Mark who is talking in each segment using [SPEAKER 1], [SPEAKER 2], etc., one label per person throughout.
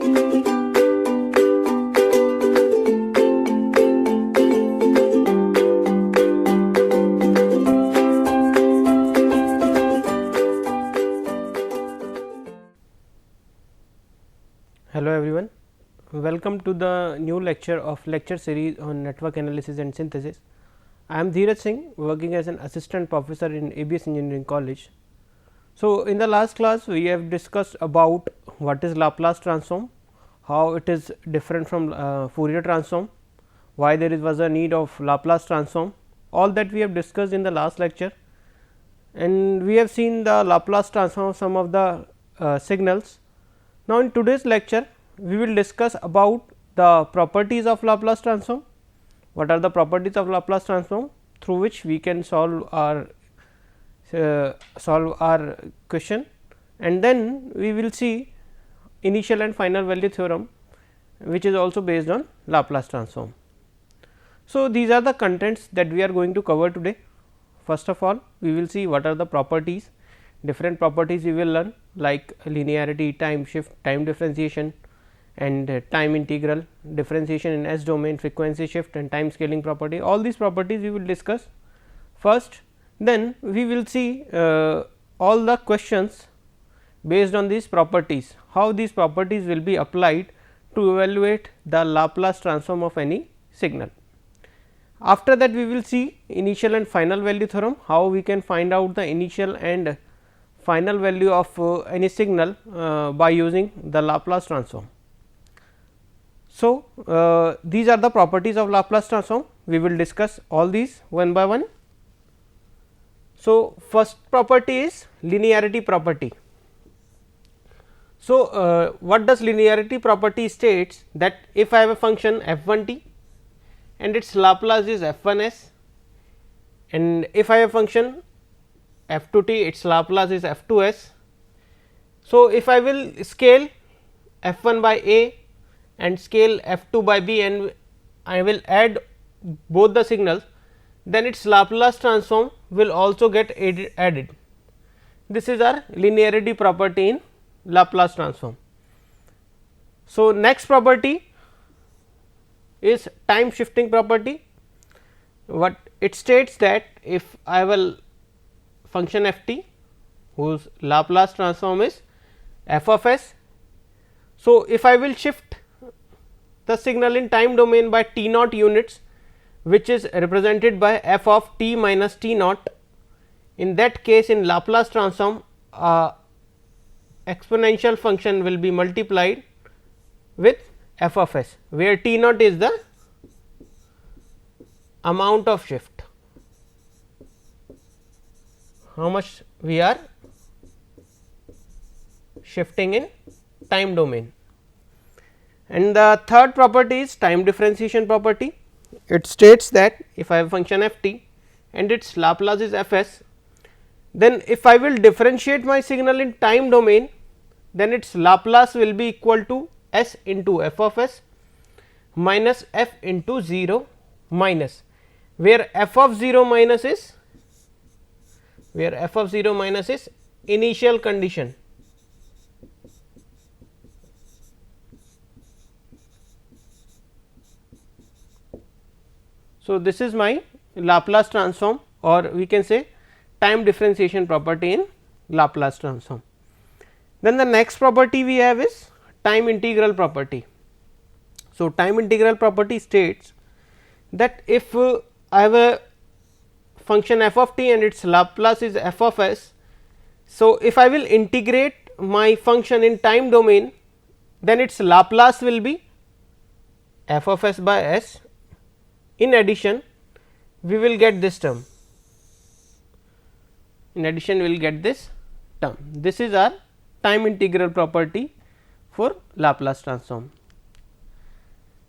[SPEAKER 1] Hello everyone, welcome to the new lecture of lecture series on network analysis and synthesis. I am Dheeraj Singh, working as an assistant professor in ABS Engineering College. So, in the last class we have discussed about what is Laplace transform, how it is different from Fourier transform, why there was a need of Laplace transform, all that we have discussed in the last lecture, and we have seen the Laplace transform of some of the signals. Now, in today's lecture we will discuss about the properties of Laplace transform, what are the properties of Laplace transform through which we can solve our question, and then we will see initial and final value theorem, which is also based on Laplace transform. So, these are the contents that we are going to cover today. First of all, we will see what are the properties, different properties we will learn like linearity, time shift, time differentiation and time integral, differentiation in S domain, frequency shift and time scaling property. All these properties we will discuss first, then we will see all the questions based on these properties, how these properties will be applied to evaluate the Laplace transform of any signal. After that we will see initial and final value theorem, how we can find out the initial and final value of any signal by using the Laplace transform. So, these are the properties of Laplace transform, we will discuss all these one by one. So, first property is linearity property. So, what does linearity property states, that if I have a function f1 t and its Laplace is f1s, and if I have a function f2 t, its Laplace is f2s. So, if I will scale f1 by a and scale f2 by b and I will add both the signals, then its Laplace transform will also get added. This is our linearity property in Laplace transform. So, next property is time shifting property. What it states that if I have a function f t whose Laplace transform is f of s. So, if I will shift the signal in time domain by t naught units, which is represented by f of t minus t naught, in that case in Laplace transform exponential function will be multiplied with f of s, where t naught is the amount of shift, how much we are shifting in time domain. And the third property is time differentiation property. It states that if I have function f t and its Laplace is f s, then if I will differentiate my signal in time domain, then its Laplace will be equal to s into f of s minus f into 0 minus, where f of 0 minus is initial condition. So, this is my Laplace transform, or we can say time differentiation property in Laplace transform. Then the next property we have is time integral property. So, time integral property states that if I have a function f of t and its Laplace is f of s. So, if I will integrate my function in time domain, then its Laplace will be f of s by s. In addition, we will get this term. In addition, we will get this term. This is our time integral property for Laplace transform.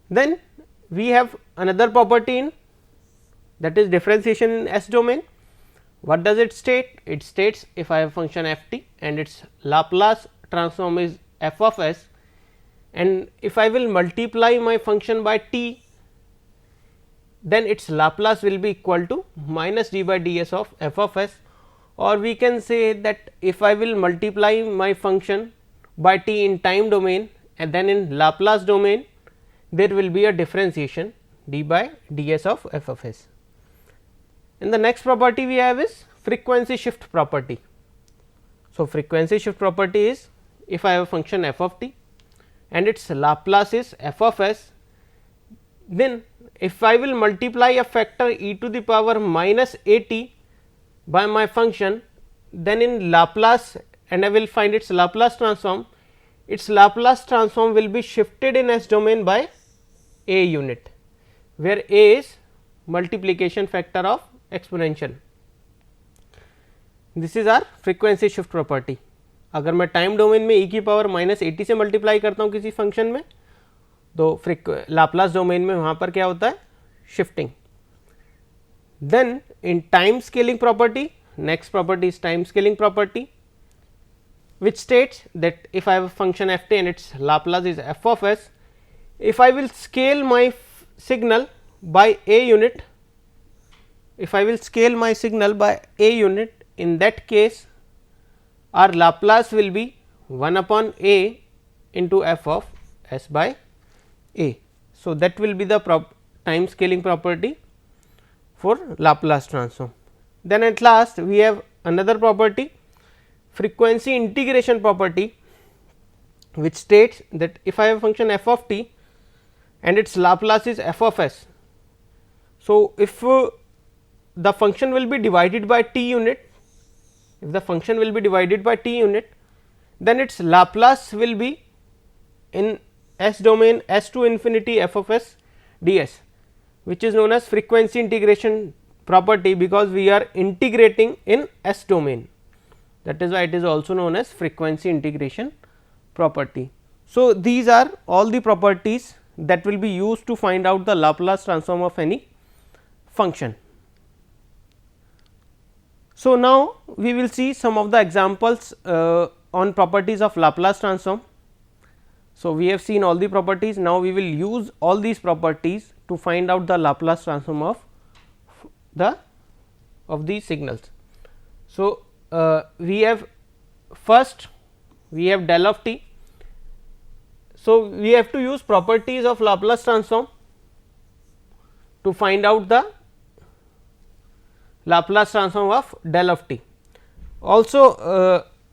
[SPEAKER 1] Then we have another property in, that is differentiation in S domain. What does it state? It states if I have function f t and its Laplace transform is f of s, and if I will multiply my function by t, then its Laplace will be equal to minus d by ds of f of s, or we can say that if I will multiply my function by t in time domain, and then in Laplace domain there will be a differentiation d by ds of f of s. And the next property we have is frequency shift property. So, frequency shift property is, if I have a function f of t and its Laplace is f of s, then if I will multiply a factor e to the power minus a t by my function, then in Laplace, and I will find its Laplace transform, its Laplace transform will be shifted in S domain by a unit, where a is multiplication factor of exponential. This is our frequency shift property. अगर मैं time domain में e की power minus 80 से multiply करता हूँ किसी function में, तो लाप्लास डोमेन में वहाँ पर क्या होता है, shifting. Then in time scaling property, next property is time scaling property, which states that if I have a function f t and its Laplace is f of s, if I will scale my signal by a unit, if I will scale my signal by a unit, in that case our Laplace will be 1 upon a into f of s by a. So, that will be the time scaling property for Laplace transform. Then at last we have another property, frequency integration property, which states that if I have a function f of t and its Laplace is f of s. So, if the function will be divided by t unit, if the function will be divided by t unit, then its Laplace will be in s domain s to infinity f of s ds, which is known as frequency integration property, because we are integrating in s domain, that is why it is also known as frequency integration property. So, these are all the properties that will be used to find out the Laplace transform of any function. So, now we will see some of the examples on properties of Laplace transform. So, we have seen all the properties, now we will use all these properties to find out the Laplace transform of these signals. So, we have first we have del of t. So, we have to use properties of Laplace transform to find out the Laplace transform of del of t. Also,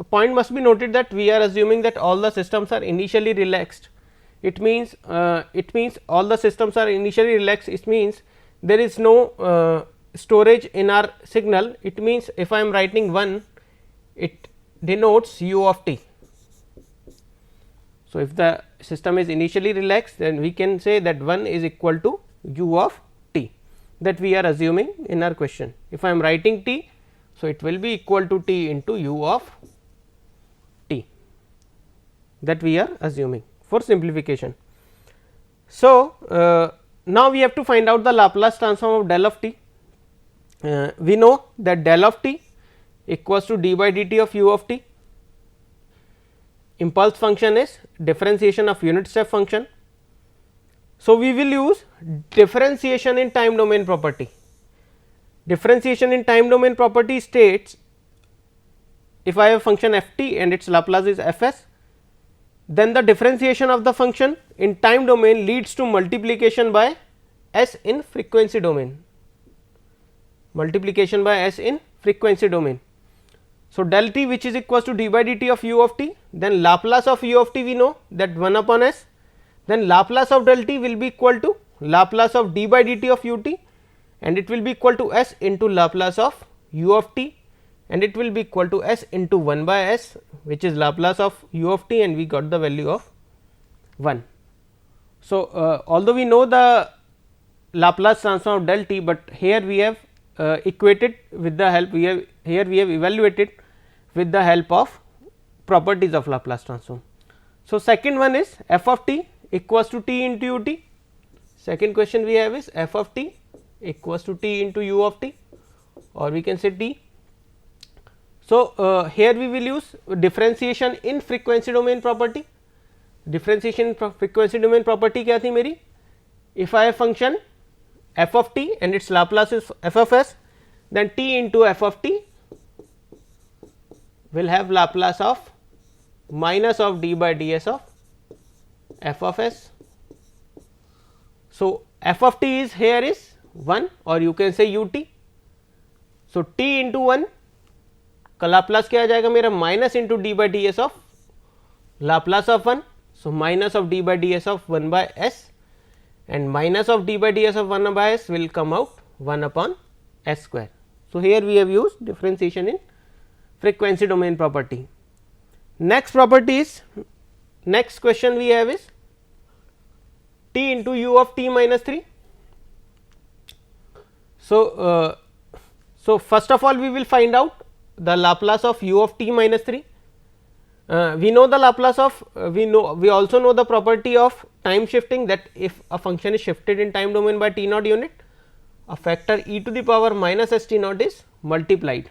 [SPEAKER 1] a point must be noted that we are assuming that all the systems are initially relaxed. It means all the systems are initially relaxed. It means there is no storage in our signal. It means if I am writing 1, it denotes u of t. So, if the system is initially relaxed, then we can say that 1 is equal to u of t, that we are assuming in our question. If I am writing t, so it will be equal to t into u of t, that we are assuming for simplification. So, now we have to find out the Laplace transform of del of t. We know that del of t equals to d by dt of u of t. Impulse function is differentiation of unit step function. So, we will use differentiation in time domain property. Differentiation in time domain property states, if I have a function f t and its Laplace is f s, then the differentiation of the function in time domain leads to multiplication by s in frequency domain, multiplication by s in frequency domain. So, del t which is equals to d by dt of u of t, then Laplace of u of t we know that 1 upon s, then Laplace of del t will be equal to Laplace of d by dt of u t, and it will be equal to s into Laplace of u of t, and it will be equal to s into 1 by s, which is Laplace of u of t, and we got the value of 1. So, although we know the Laplace transform of del t, but here we have equated with the help, we have evaluated with the help of properties of Laplace transform. So, second one is f of t equals to t into u t. Second question we have is f of t equals to t into u of t, or we can say t. So, here we will use differentiation in frequency domain property. Differentiation in frequency domain property क्या थी मेरी? If I have function f of t and its Laplace is f of s, then t into f of t will have Laplace of minus of d by ds of f of s. So, f of t is here is 1 or you can say ut. So, t into 1 का Laplace क्या आ जाएगा मेरा minus into D by D S of Laplace of 1. So minus of D by D S of 1 by S and minus of d by ds of 1 by s will come out 1 upon s square. So, here we have used differentiation in frequency domain property. Next property is, next question we have is t into u of t minus 3. So, so first of all we will find out the Laplace of u of t minus 3. We know the Laplace of we also know the property of time shifting, that if a function is shifted in time domain by t naught unit, a factor e to the power minus s t naught is multiplied.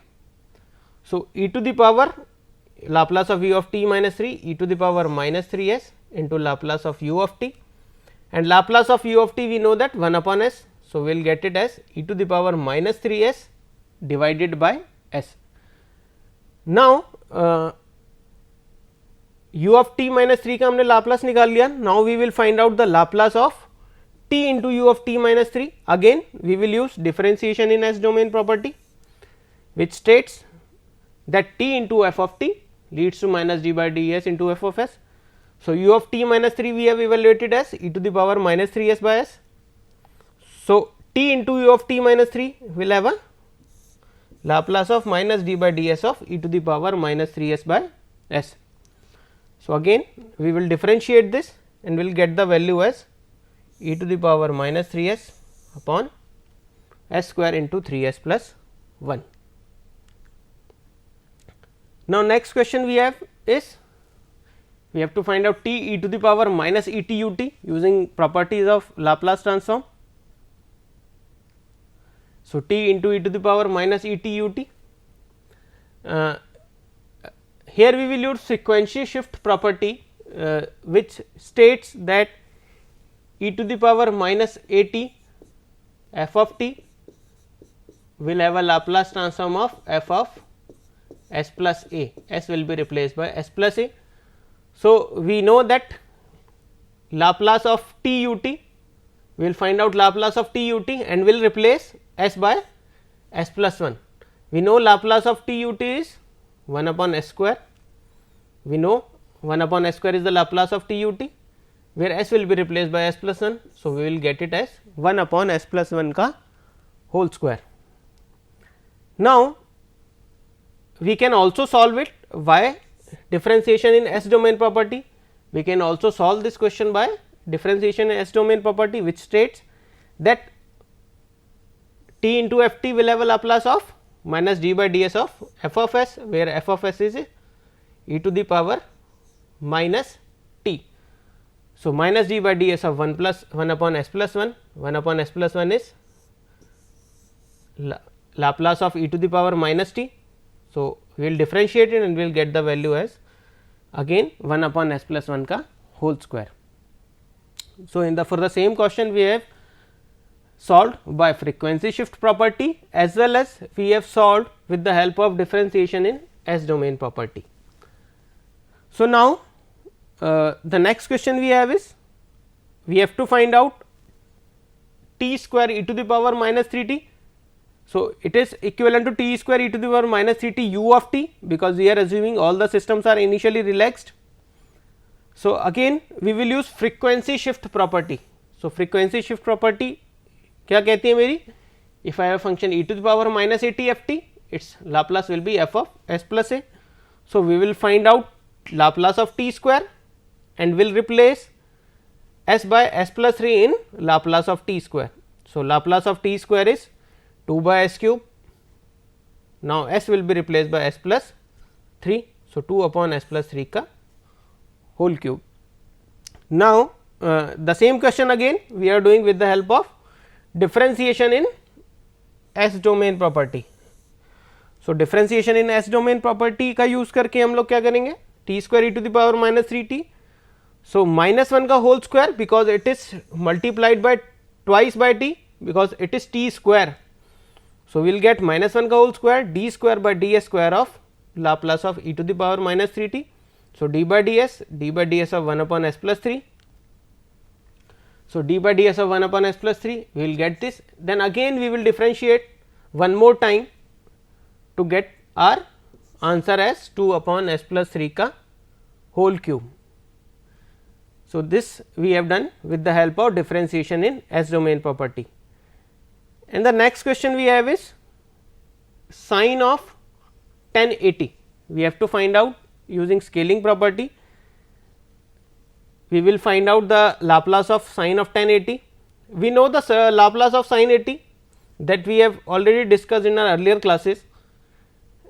[SPEAKER 1] So, e to the power Laplace of u of t minus 3 e to the power minus 3 s into Laplace of u of t, and Laplace of u of t we know that 1 upon s. So, we will get it as e to the power minus 3 s divided by s. Now, u of t minus 3 का हमने Laplace निकाल लिया. Now, we will find out the Laplace of t into u of t minus 3. Again we will use differentiation in S domain property, which states that t into f of t leads to minus d by ds into f of s. So, u of t minus 3 we have evaluated as e to the power minus 3 s by s. So, t into u of t minus 3 will have a Laplace of minus d by ds of e to the power minus 3 s by s. So, again we will differentiate this and we will get the value as e to the power minus 3 s upon s square into 3 s plus 1. Now, next question we have is we have to find out t e to the power minus e t u t using properties of Laplace transform. So, t into e to the power minus e t u t. Here we will use frequency shift property, which states that e to the power minus a t f of t will have a Laplace transform of f of s plus a, s will be replaced by s plus a. So, we know that Laplace of t u t, we will find out Laplace of t u t and will replace s by s plus 1. We know Laplace of t u t is 1 upon s square. We know 1 upon s square is the Laplace of t u t, where s will be replaced by s plus 1. So, we will get it as 1 upon s plus 1 ka whole square. Now, we can also solve it by differentiation in S domain property. We can also solve this question by differentiation in S domain property, which states that t into f t will have a Laplace of minus d by ds of f of s, where f of s is e to the power minus t. So, minus d by ds of 1 plus 1 upon s plus 1, 1 upon s plus 1 is Laplace of e to the power minus t. So, we will differentiate it and we will get the value as again 1 upon s plus 1 ka whole square. So, in the for the same question we have solved by frequency shift property as well as we have solved with the help of differentiation in S domain property. So, now the next question we have is we have to find out t square e to the power minus 3 t. So, it is equivalent to t square e to the power minus 3 t u of t, because we are assuming all the systems are initially relaxed. So, again we will use frequency shift property. So, frequency shift property क्या कहती है मेरी, if I have a function e to the power minus a t f t, its Laplace will be f of s plus a. So, we will find out Laplace of t square and will replace s by s plus 3 in Laplace of t square. So, Laplace of t square is 2 by s cube. Now, s will be replaced by s plus 3. So, 2 upon s plus 3 ka whole cube. Now, the same question again we are doing with the help of differentiation in S domain property. So, differentiation in S domain property का use करके हम लोग क्या करेंगे, t square e to the power minus 3 t. So, minus 1 का whole square, because it is multiplied by twice by t, because it is t square. So, we will get minus 1 का whole square d square by ds square of Laplace of e to the power minus 3 t. So, d by ds of 1 upon s plus 3 So, d by ds of 1 upon s plus 3 we will get this, then again we will differentiate one more time to get our answer as 2 upon s plus 3 ka whole cube. So, this we have done with the help of differentiation in S domain property. And the next question we have is sine of tan 80. We have to find out using scaling property. We will find out the Laplace of sine of tan 80. We know the Laplace of sine 80, that we have already discussed in our earlier classes,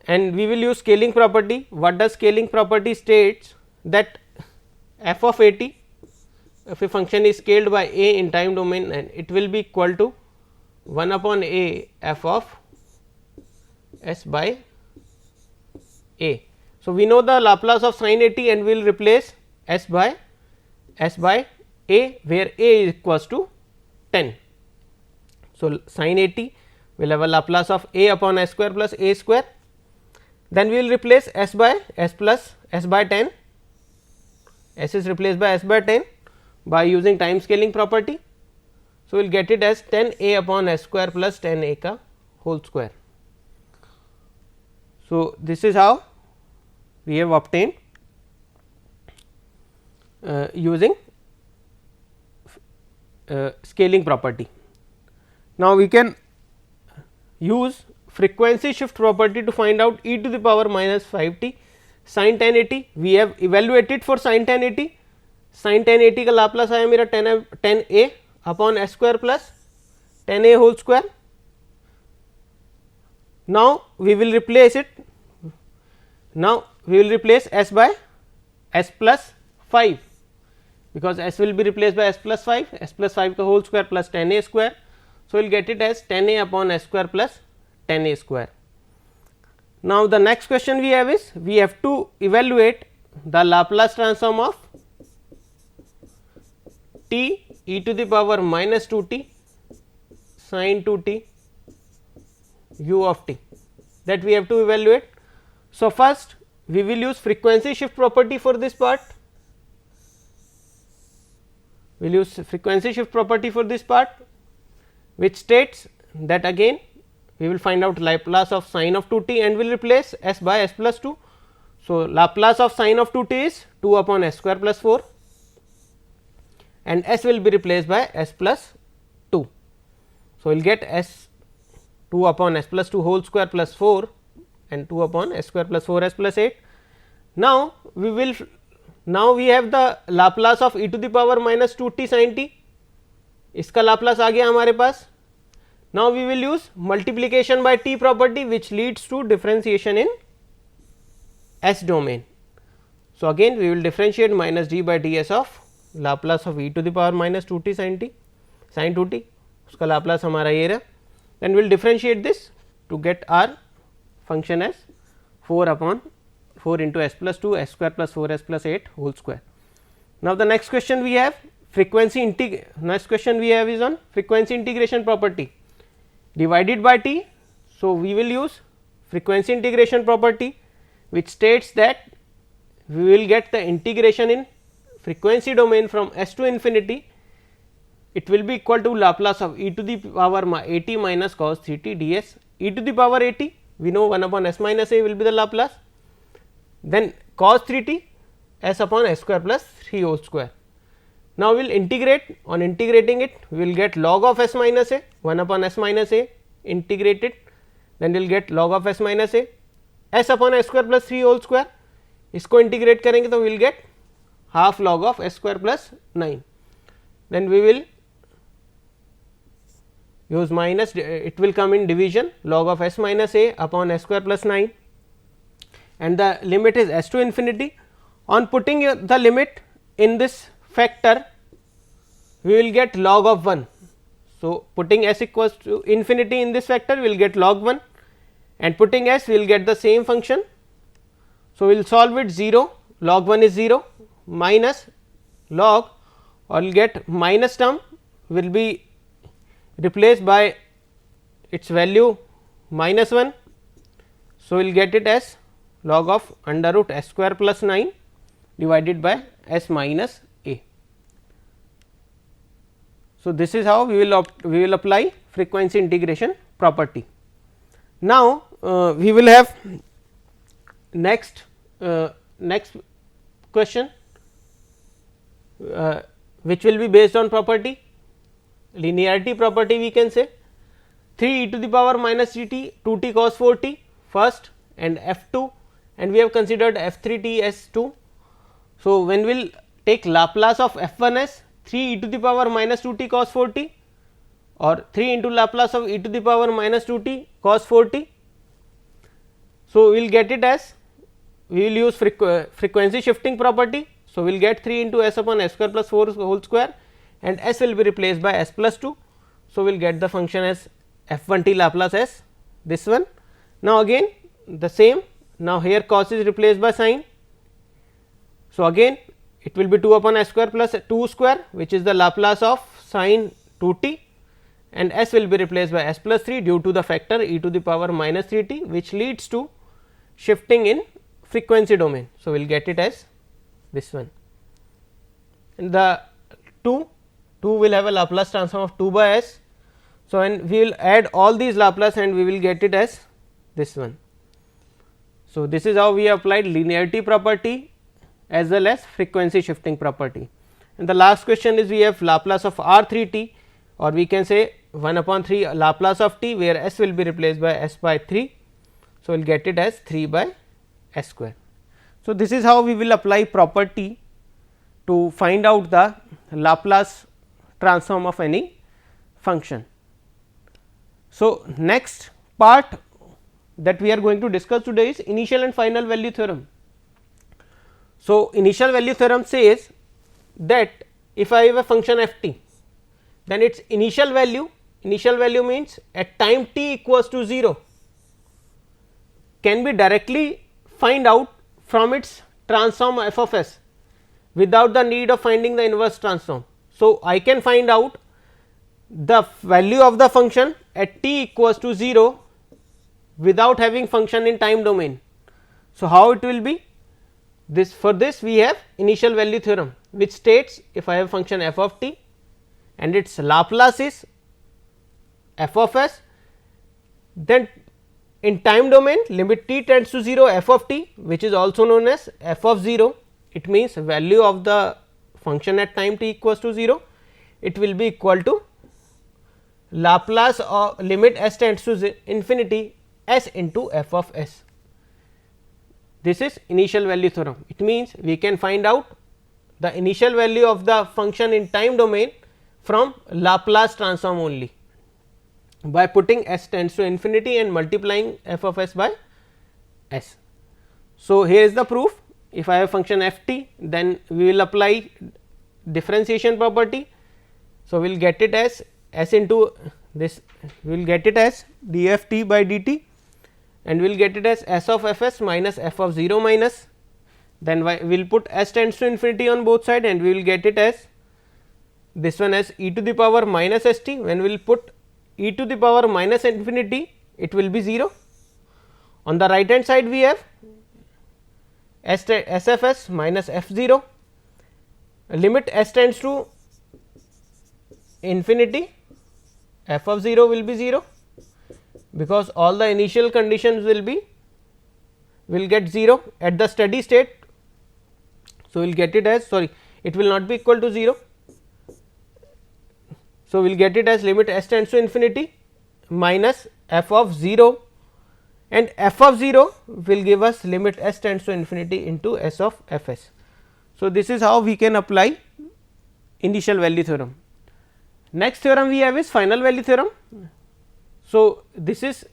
[SPEAKER 1] and we will use scaling property. What does scaling property states? That f of 80, if a function is scaled by a in time domain, and it will be equal to 1 upon a f of s by a. So, we know the Laplace of sine 80 and we will replace s by a, where a is equals to 10. So, sine 80 will have a Laplace of a upon s square plus a square, then we will replace s by s plus s by 10, s is replaced by s by 10 by using time scaling property. So, we will get it as 10 a upon s square plus 10 a ka whole square. So, this is how we have obtained using scaling property. Now, we can use frequency shift property to find out e to the power minus 5 t sin tan 80. We have evaluated for sin tan 80. Sin tan 80 का Laplace आया मेरा 10 a upon s square plus 10 a whole square. Now, we will replace it. Now, we will replace s by s plus 5, because s will be replaced by s plus 5 का whole square plus 10 a square. So, we will get it as 10 a upon s square plus 10 a square. Now, the next question we have is we have to evaluate the Laplace transform of t e to the power minus 2 t sin 2 t u of t, that we have to evaluate. So, first we will use frequency shift property for this part. We will use frequency shift property for this part, which states that again we will find out Laplace of sine of 2 t and will replace s by s plus 2. So, Laplace of sine of 2 t is 2 upon s square plus 4, and s will be replaced by s plus 2. So, we will get s 2 upon s plus 2 whole square plus 4 and 2 upon s square plus 4 s plus 8. Now, we have the Laplace of e to the power minus 2 t sin t, इसका Laplace आ गया हमारे पास. Now, we will use multiplication by t property, which leads to differentiation in s domain. So, again we will differentiate minus d by ds of Laplace of e to the power minus 2 t sin 2 t, उसका Laplace हमारा ये रहा. Then we will differentiate this to get our function as 4 upon 4 into s plus 2 s square plus 4 s plus 8 whole square. Now, the next question we have next question we have is on frequency integration property divided by t. So, we will use frequency integration property, which states that we will get the integration in frequency domain from s to infinity. It will be equal to Laplace of e to the power a t minus cos 3 t ds. E to the power a t, we know 1 upon s minus a will be the Laplace, then cos 3 t s upon s square plus 3 whole square. Now, we will integrate. On integrating it, we will get log of s minus a, 1 upon s minus a integrated, then we will get log of s minus a, s upon s square plus 3 whole square. इसको integrate करेंगे तो we will get half log of s square plus 9. Then we will use minus, it will come in division, log of s minus a upon s square plus 9, and the limit is s to infinity. On putting the limit in this factor, we will get log of 1. So, putting s equals to infinity in this factor, we will get log 1, and putting s we will get the same function. So, we will solve it 0, log 1 is 0, minus log, or we will get minus term will be replaced by its value minus 1. So, we will get it as log of under root s square plus 9 divided by s minus a. So, this is how we will apply frequency integration property. Now, we will have next question which will be based on property linearity property. We can say 3 e to the power minus t t 2 t cos 4 t first and f 2, and we have considered f 3 t as 2. So, when we will take Laplace of f 1 as 3 e to the power minus 2 t cos 4 t or 3 into Laplace of e to the power minus 2 t cos 4 t. So, we will get it as we will use frequency shifting property. So, we will get 3 into s upon s square plus 4 whole square, and s will be replaced by s plus 2. So, we will get the function as f 1 t Laplace as this one. Now, again the same, now here cos is replaced by sin. So, again it will be 2 upon s square plus 2 square, which is the Laplace of sin 2 t, and s will be replaced by s plus 3 due to the factor e to the power minus 3 t, which leads to shifting in frequency domain. So, we will get it as this one, and the 2 will have a Laplace transform of 2 by s. So, and we will add all these Laplace and we will get it as this one. So, this is how we applied linearity property as well as frequency shifting property. And the last question is we have Laplace of r 3 t, or we can say 1 upon 3 Laplace of t, where s will be replaced by s by 3. So, we will get it as 3 by s square. So, this is how we will apply property to find out the Laplace transform of any function. So, next part that we are going to discuss today is initial and final value theorem. So, initial value theorem says that if I have a function f t, then its initial value means at time t equals to 0 can be directly find out from its transform f of s without the need of finding the inverse transform. So, I can find out the value of the function at t equals to 0 without having function in time domain. So, how it will be? This, for this we have initial value theorem, which states if I have function f of t and its Laplace is f of s, then in time domain limit t tends to 0 f of t, which is also known as f of 0, it means value of the function at time t equals to 0, it will be equal to Laplace of limit s tends to infinity s into f of s. This is initial value theorem. It means we can find out the initial value of the function in time domain from Laplace transform only by putting s tends to infinity and multiplying f of s by s. So, here is the proof. If I have function f t, then we will apply differentiation property. So, we will get it as s into this, we will get it as df t by dt, and we will get it as s of f s minus f of 0 minus, then we will put s tends to infinity on both side, and we will get it as this one as e to the power minus s t. When we will put e to the power minus infinity, it will be 0. On the right hand side we have s f s minus f 0, limit s tends to infinity, f of 0 will be 0, because all the initial conditions will get 0 at the steady state. So, we will get it as, sorry, it will not be equal to 0. So, we will get it as limit s tends to infinity minus f of 0, and f of 0 will give us limit s tends to infinity into s of f s. So, this is how we can apply initial value theorem. Next theorem we have is final value theorem. So, this is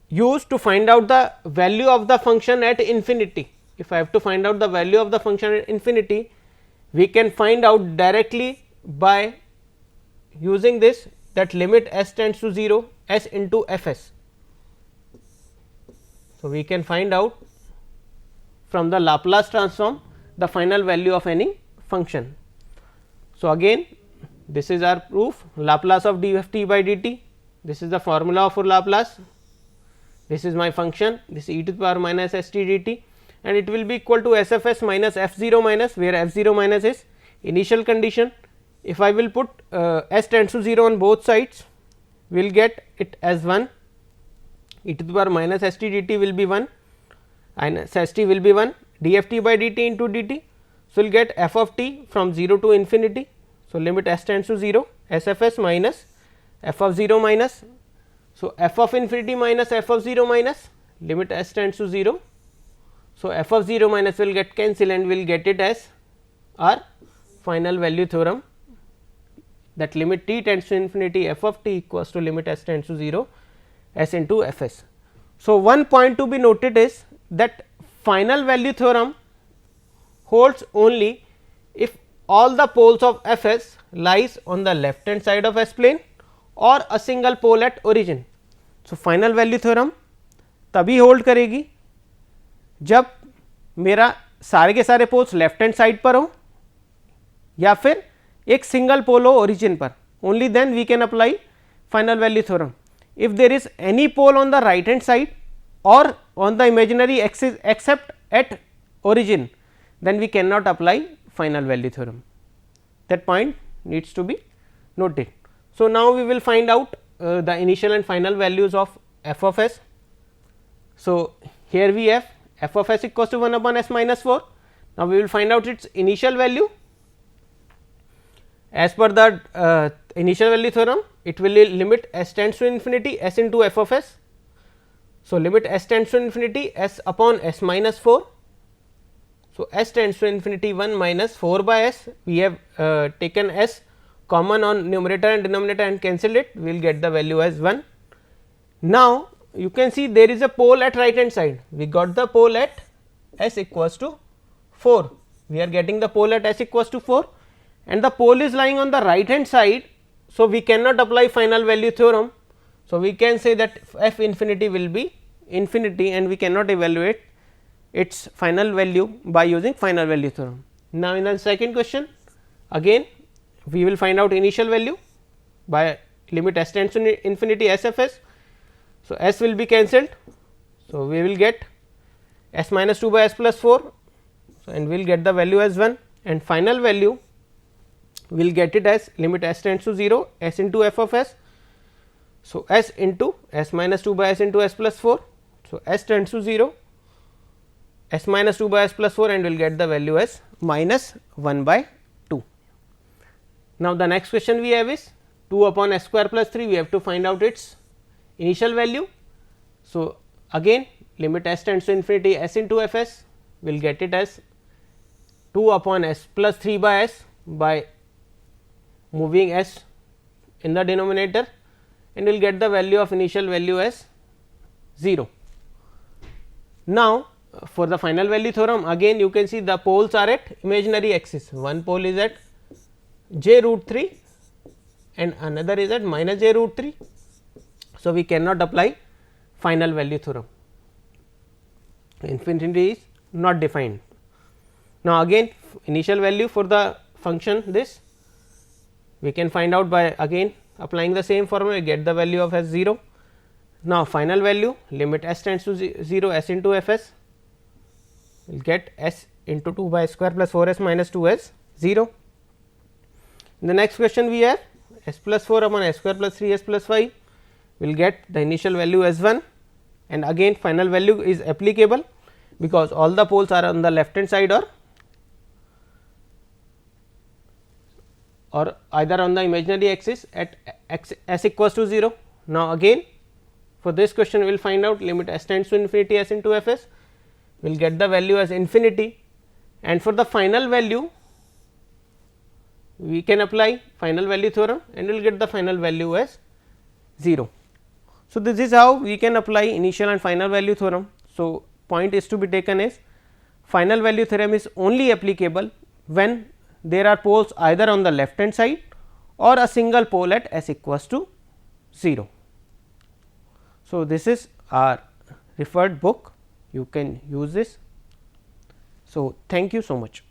[SPEAKER 1] used to find out the value of the function at infinity. If I have to find out the value of the function at infinity, we can find out directly by using this, that limit s tends to 0 s into f s. So, we can find out from the Laplace transform the final value of any function. So, again this is our proof, Laplace of df t by dt, this is the formula for Laplace, this is my function, this is e to the power minus s t dt, and it will be equal to s f s minus f 0 minus, where f 0 minus is initial condition, if I will put s tends to 0 on both sides, we will get it as 1, e to the power minus s t dt will be 1 and s t will be 1, d f t by dt into dt. So, we will get f of t from 0 to infinity. So, limit s tends to 0, s f s minus f of 0 minus. So, f of infinity minus f of 0 minus limit s tends to 0. So, f of 0 minus will get cancelled and we will get it as our final value theorem, that limit t tends to infinity f of t equals to limit s tends to 0 s into f s. So, one point to be noted is that final value theorem holds only if all the poles of f s lies on the left hand side of s plane or a single pole at origin. So, final value theorem तभी hold करेगी जब मेरा सारे के सारे poles left hand side पर हो या फिर एक सिंगल पोल हो ओरिजिन पर, only then we can apply final value theorem. If there is any pole on the right hand side or on the imaginary axis except at origin, then we cannot apply final value theorem. That point needs to be noted. So, now we will find out the initial and final values of f of s. So, here we have f of s equals to 1 upon s minus 4. Now, we will find out its initial value. As per the initial value theorem, it will limit s tends to infinity s into f of s. So, limit s tends to infinity s upon s minus 4. So, s tends to infinity 1 minus 4 by s, we have taken s common on numerator and denominator and cancelled it, we will get the value as 1. Now, you can see there is a pole at right hand side, we got the pole at s equals to 4, we are getting the pole at s equals to 4 and the pole is lying on the right hand side. So, we cannot apply final value theorem. So, we can say that f infinity will be infinity and we cannot evaluate its final value by using final value theorem. Now, in the second question again we will find out initial value by limit s tends to infinity s f s. So, s will be cancelled. So, we will get s minus 2 by s plus 4. So, and we will get the value as 1 and final value we will get it as limit s tends to 0 s into f of s. So, s into s minus 2 by s into s plus 4. So, s tends to 0 s minus 2 by s plus 4 and we will get the value as minus 1 by 2. Now, the next question we have is 2 upon s square plus 3, we have to find out its initial value. So, again limit s tends to infinity s into f s, we will get it as 2 upon s plus 3 by s by moving s in the denominator and we will get the value of initial value as 0. Now, for the final value theorem again you can see the poles are at imaginary axis, one pole is at j root 3 and another is at minus j root 3. So, we cannot apply final value theorem, infinity is not defined. Now, again initial value for the function this we can find out by again applying the same formula, get the value of s 0. Now, final value limit s tends to 0 s into f s, we will get s into 2 by s square plus 4 s minus 2 s 0. In the next question we have s plus 4 upon s square plus 3 s plus 5, we will get the initial value as 1 and again final value is applicable because all the poles are on the left hand side or either on the imaginary axis at s equals to 0. Now, again for this question we will find out limit s tends to infinity s into f s, we will get the value as infinity and for the final value we can apply final value theorem and we will get the final value as 0. So, this is how we can apply initial and final value theorem. So, point is to be taken is final value theorem is only applicable when there are poles either on the left hand side or a single pole at s equals to 0. So, this is our referred book, you can use this. So, thank you so much.